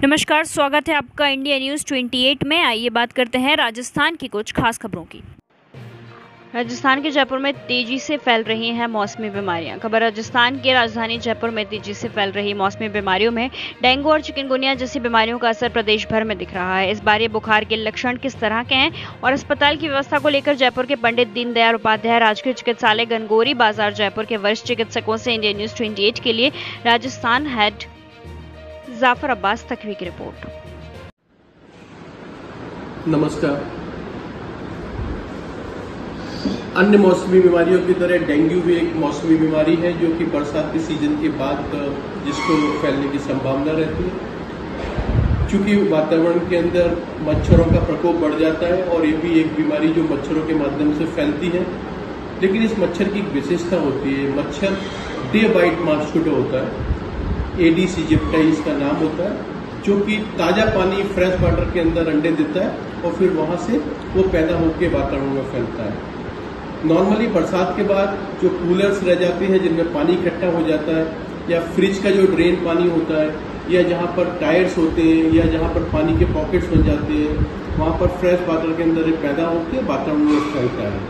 नमस्कार, स्वागत है आपका इंडिया न्यूज़ 28 में। आइए बात करते हैं राजस्थान की कुछ खास खबरों की। राजस्थान के जयपुर में तेजी से फैल रही हैं मौसमी बीमारियां। खबर राजस्थान के राजधानी जयपुर में तेजी से फैल रही मौसमी बीमारियों में डेंगू और चिकनगुनिया जैसी बीमारियों का असर प्रदेश भर में दिख रहा है। इस बार ये बुखार के लक्षण किस तरह के हैं और अस्पताल की व्यवस्था को लेकर जयपुर के पंडित दीनदयाल उपाध्याय राजकीय चिकित्सालय गनगोरी बाजार जयपुर के वरिष्ठ चिकित्सकों से इंडिया न्यूज़ 28 के लिए राजस्थान हेड जाफर अब्बास तकवी की रिपोर्ट। नमस्कार। अन्य मौसमी बीमारियों की तरह डेंगू भी एक मौसमी बीमारी है जो कि बरसात के सीजन के बाद जिसको फैलने की संभावना रहती है। चूंकि वातावरण के अंदर मच्छरों का प्रकोप बढ़ जाता है और ये भी एक बीमारी जो मच्छरों के माध्यम से फैलती है, लेकिन इस मच्छर की एक विशेषता होती है। मच्छर डे बाइट मॉस्किटो होता है, एडिस इजिप्टाई इसका नाम होता है, जो कि ताजा पानी फ्रेश वाटर के अंदर अंडे देता है और फिर वहां से वो पैदा होकर वातावरण में फैलता है। नॉर्मली बरसात के बाद जो कूलर्स रह जाते हैं जिनमें पानी इकट्ठा हो जाता है, या फ्रिज का जो ड्रेन पानी होता है, या जहां पर टायर्स होते हैं, या जहां पर पानी के पॉकेट्स बन जाते हैं, वहां पर फ्रेश वाटर के अंदर पैदा होकर वातावरण में फैलता है।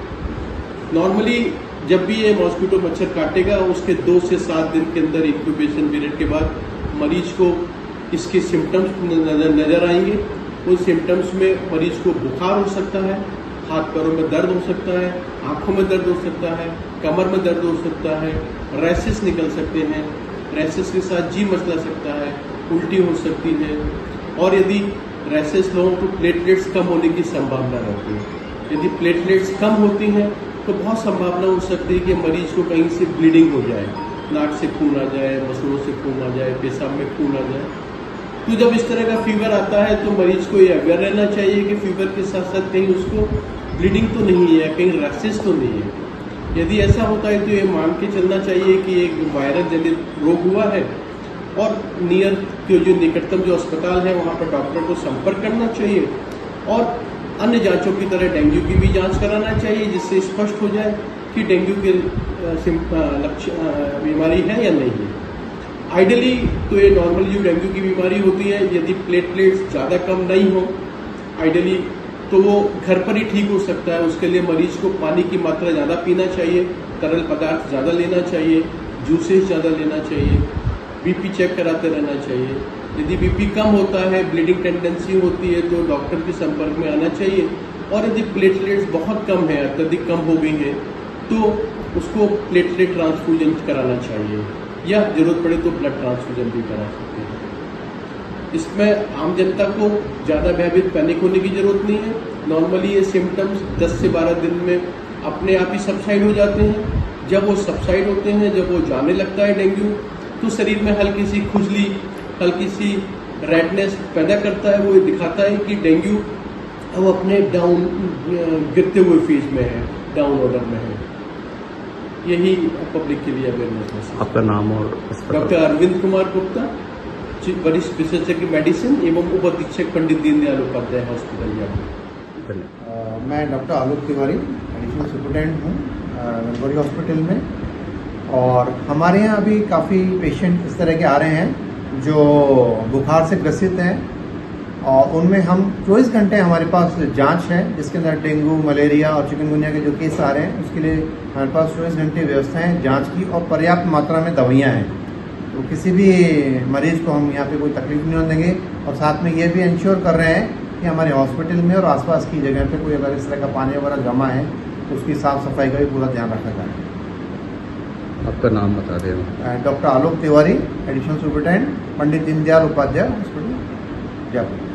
नॉर्मली जब भी ये मॉस्किटो मच्छर काटेगा उसके 2 से 7 दिन के अंदर इंक्यूबेशन पीरियड के बाद मरीज को इसके सिम्टम्स नजर आएंगे। उन सिम्टम्स में मरीज को बुखार हो सकता है, हाथ पैरों में दर्द हो सकता है, आंखों में दर्द हो सकता है, कमर में दर्द हो सकता है, रैशेस निकल सकते हैं, रैशेस के साथ जी मचला सकता है, उल्टी हो सकती है, और यदि रैशेस लोगों को प्लेटलेट्स कम होने की संभावना रहती है। यदि प्लेटलेट्स कम होती हैं तो बहुत संभावना हो सकती है कि मरीज को कहीं से ब्लीडिंग हो जाए, नाक से खून आ जाए, मसूड़ों से खून आ जाए, पेशाब में खून आ जाए। तो जब इस तरह का फीवर आता है तो मरीज को ये अवेयर रहना चाहिए कि फीवर के साथ साथ कहीं उसको ब्लीडिंग तो नहीं है, कहीं रैशेस तो नहीं है। यदि ऐसा होता है तो ये मान के चलना चाहिए कि एक वायरस जनित रोग हुआ है और नियर के जो निकटतम जो अस्पताल है वहां पर डॉक्टर को संपर्क करना चाहिए और अन्य जांचों की तरह डेंगू की भी जांच कराना चाहिए, जिससे स्पष्ट हो जाए कि डेंगू के बीमारी है या नहीं है। आइडियली तो ये नॉर्मली जो डेंगू की बीमारी होती है, यदि प्लेटलेट्स ज़्यादा कम नहीं हो आइडियली तो वो घर पर ही ठीक हो सकता है। उसके लिए मरीज को पानी की मात्रा ज़्यादा पीना चाहिए, तरल पदार्थ ज़्यादा लेना चाहिए, जूसेस ज़्यादा लेना चाहिए, बीपी चेक कराते रहना चाहिए। यदि बीपी कम होता है, ब्लीडिंग टेंडेंसी होती है तो डॉक्टर के संपर्क में आना चाहिए। और यदि प्लेटलेट्स बहुत कम है, अत्यधिक कम हो गई हैं, तो उसको प्लेटलेट ट्रांसफ्यूजन कराना चाहिए, या जरूरत पड़े तो ब्लड ट्रांसफ्यूजन भी करा सकते हैं। इसमें आम जनता को ज़्यादा भयभीत पैनिक होने की जरूरत नहीं है। नॉर्मली ये सिम्टम्स 10 से 12 दिन में अपने आप ही सबसाइड हो जाते हैं। जब वो सबसाइड होते हैं, जब वो जाने लगता है डेंगू, तो शरीर में हल्की सी खुजली, हल्की सी रेडनेस पैदा करता है। वो दिखाता है कि डेंगू वो अपने डाउन गिरते हुए फेज में है, डाउन ऑर्डर में है। यही पब्लिक के लिए अवेयरनेस है। आपका नाम और डॉक्टर अरविंद कुमार गुप्ता, वरिष्ठ विशेषज्ञ मेडिसिन एवं उप अधीक्षक पंडित दीनदयाल उपाध्याय हॉस्पिटल जयपुर। मैं डॉक्टर आलोक तिवारी एडिशनल सुपरिटेंडेंट हूँ गनगोरी हॉस्पिटल में, और हमारे यहाँ अभी काफ़ी पेशेंट इस तरह के आ रहे हैं जो बुखार से ग्रसित हैं, और उनमें हम 24 घंटे हमारे पास जांच है, जिसके अंदर डेंगू, मलेरिया और चिकनगुनिया के जो केस आ रहे हैं उसके लिए हमारे पास 24 घंटे व्यवस्था है जांच की, और पर्याप्त मात्रा में दवाइयाँ हैं। तो किसी भी मरीज को हम यहाँ पे कोई तकलीफ नहीं होने देंगे, और साथ में ये भी इंश्योर कर रहे हैं कि हमारे हॉस्पिटल में और आसपास की जगह पे कोई अगर इस तरह का पानी वगैरह जमा है तो उसकी साफ सफाई का भी पूरा ध्यान रखा जाए। आपका नाम बता दें। डॉक्टर आलोक Tiwari additional superintendent Pandit Deendayal Upadhyay hospital Jaipur.